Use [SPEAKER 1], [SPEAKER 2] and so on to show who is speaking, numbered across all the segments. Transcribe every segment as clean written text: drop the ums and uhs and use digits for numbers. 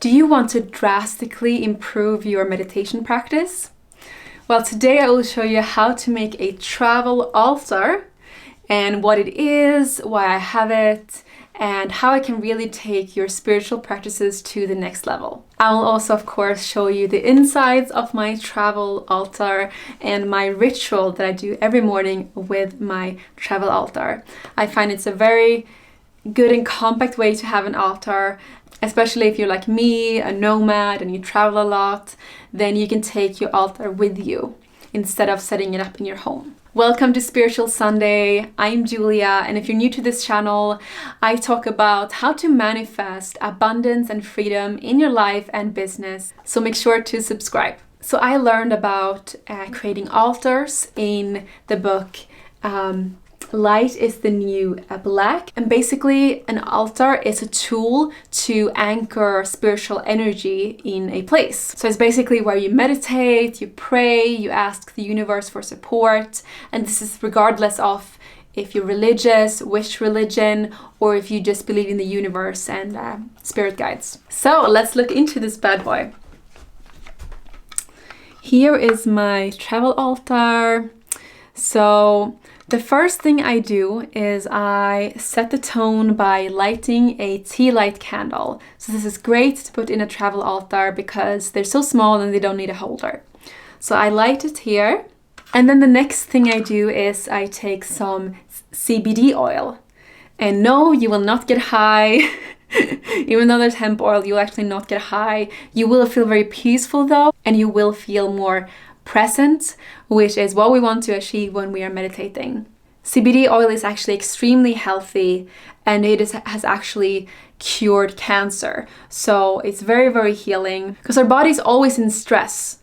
[SPEAKER 1] Do you want to drastically improve your meditation practice? Well, today I will show you how to make a travel altar and what it is, why I have it, and how I can really take your spiritual practices to the next level. I will also, of course, show you the insides of my travel altar and my ritual that I do every morning with my travel altar. I find it's a very good and compact way to have an altar, especially if you're like me, a nomad, and you travel a lot, then you can take your altar with you instead of setting it up in your home. Welcome to Spiritual Sunday. I'm Julia, and if you're new to this channel, I talk about how to manifest abundance and freedom in your life and business, so make sure to subscribe. So I learned about creating altars in the book Light is the New Black, and basically an altar is a tool to anchor spiritual energy in a place. So it's basically where you meditate, you pray, you ask the universe for support, and this is regardless of if you're religious, which religion, or if you just believe in the universe and spirit guides. So let's look into this bad boy. Here is my travel altar. So the first thing I do is I set the tone by lighting a tea light candle. So this is great to put in a travel altar because they're so small and they don't need a holder. So I light it here. And then the next thing I do is I take some CBD oil. And no, you will not get high. Even though there's hemp oil, you'll actually not get high. You will feel very peaceful though, and you will feel more present, which is what we want to achieve when we are meditating. CBD oil is actually extremely healthy, and has actually cured cancer. So it's very, very healing because our body is always in stress.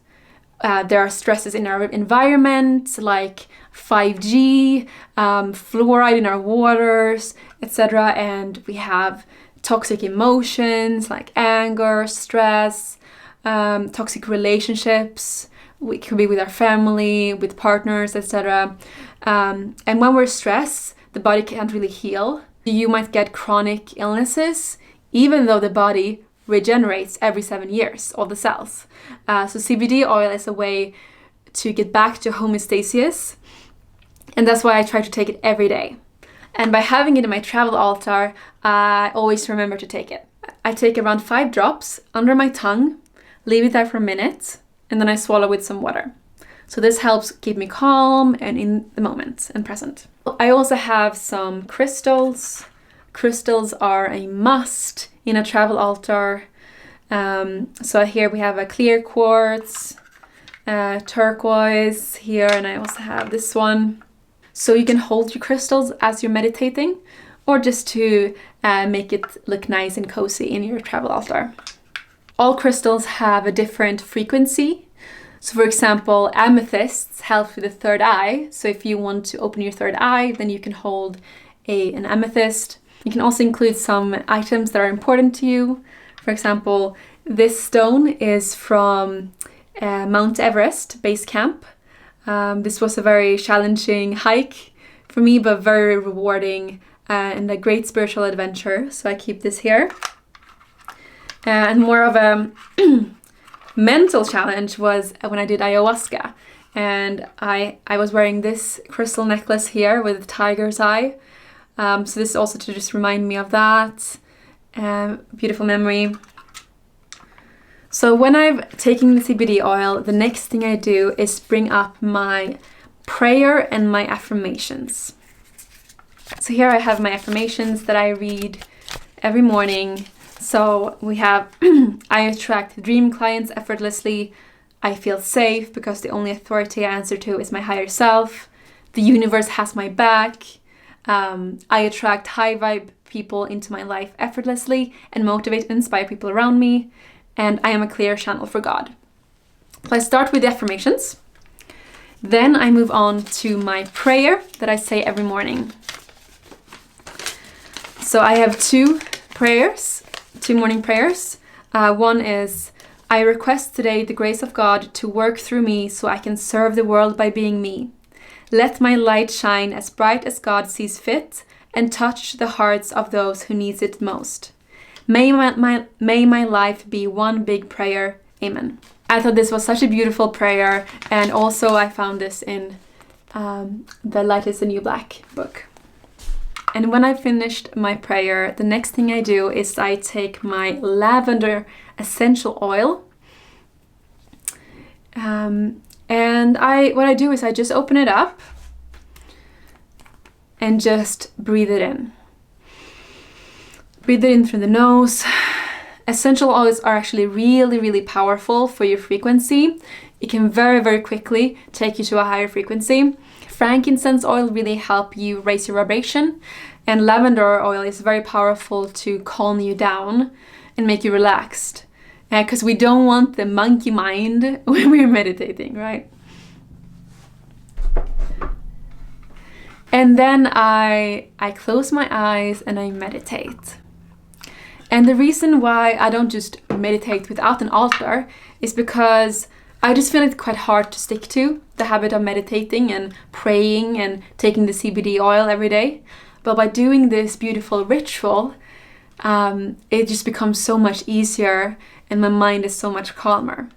[SPEAKER 1] There are stresses in our environment like 5G, fluoride in our waters, etc. And we have toxic emotions like anger, stress, toxic relationships. We could be with our family, with partners, etc. And when we're stressed, the body can't really heal. You might get chronic illnesses, even though the body regenerates every 7 years, all the cells. So CBD oil is a way to get back to homeostasis. And that's why I try to take it every day. And by having it in my travel altar, I always remember to take it. I take around 5 drops under my tongue, leave it there for a minute, and then I swallow with some water. So this helps keep me calm and in the moment and present. I also have some crystals. Crystals are a must in a travel altar. So here we have a clear quartz, turquoise here, and I also have this one. So you can hold your crystals as you're meditating, or just to make it look nice and cozy in your travel altar. All crystals have a different frequency. So for example, amethysts help with the third eye. So if you want to open your third eye, then you can hold an amethyst. You can also include some items that are important to you. For example, this stone is from Mount Everest base camp. This was a very challenging hike for me, but very rewarding and a great spiritual adventure. So I keep this here. And more of a mental challenge was when I did ayahuasca, and I was wearing this crystal necklace here with a tiger's eye. So this is also to just remind me of that. Beautiful memory. So when I've taken the CBD oil, the next thing I do is bring up my prayer and my affirmations. So here I have my affirmations that I read every morning. So we have, I attract dream clients effortlessly. I feel safe because the only authority I answer to is my higher self. The universe has my back. I attract high vibe people into my life effortlessly and motivate and inspire people around me. And I am a clear channel for God. So I start with the affirmations. Then I move on to my prayer that I say every morning. So I have 2 morning prayers. One is, I request today the grace of God to work through me so I can serve the world by being me. Let my light shine as bright as God sees fit and touch the hearts of those who needs it most. May my life be one big prayer. Amen. I thought this was such a beautiful prayer, and also I found this in The Light is the New Black book. And when I finished my prayer, the next thing I do is I take my lavender essential oil, and what I do is I just open it up and just breathe it in. Breathe it in through the nose. Essential oils are actually really, really powerful for your frequency. It can very, very quickly take you to a higher frequency. Frankincense oil really help you raise your vibration, and lavender oil is very powerful to calm you down and make you relaxed. Because we don't want the monkey mind when we're meditating, right? And then I close my eyes and I meditate. And the reason why I don't just meditate without an altar is because I just feel it quite hard to stick to the habit of meditating and praying and taking the CBD oil every day. But by doing this beautiful ritual, it just becomes so much easier and my mind is so much calmer.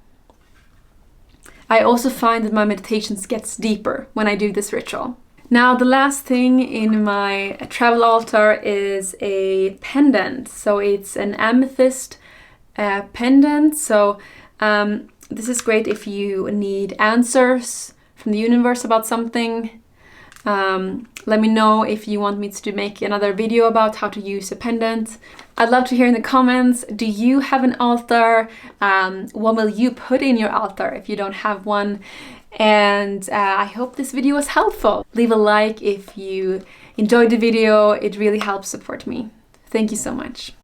[SPEAKER 1] I also find that my meditations gets deeper when I do this ritual. Now, the last thing in my travel altar is a pendant. So it's an amethyst pendant. So this is great if you need answers from the universe about something. Let me know if you want me to make another video about how to use a pendant. I'd love to hear in the comments, do you have an altar? What will you put in your altar if you don't have one? And I hope this video was helpful. Leave a like if you enjoyed the video. It really helps support me. Thank you so much.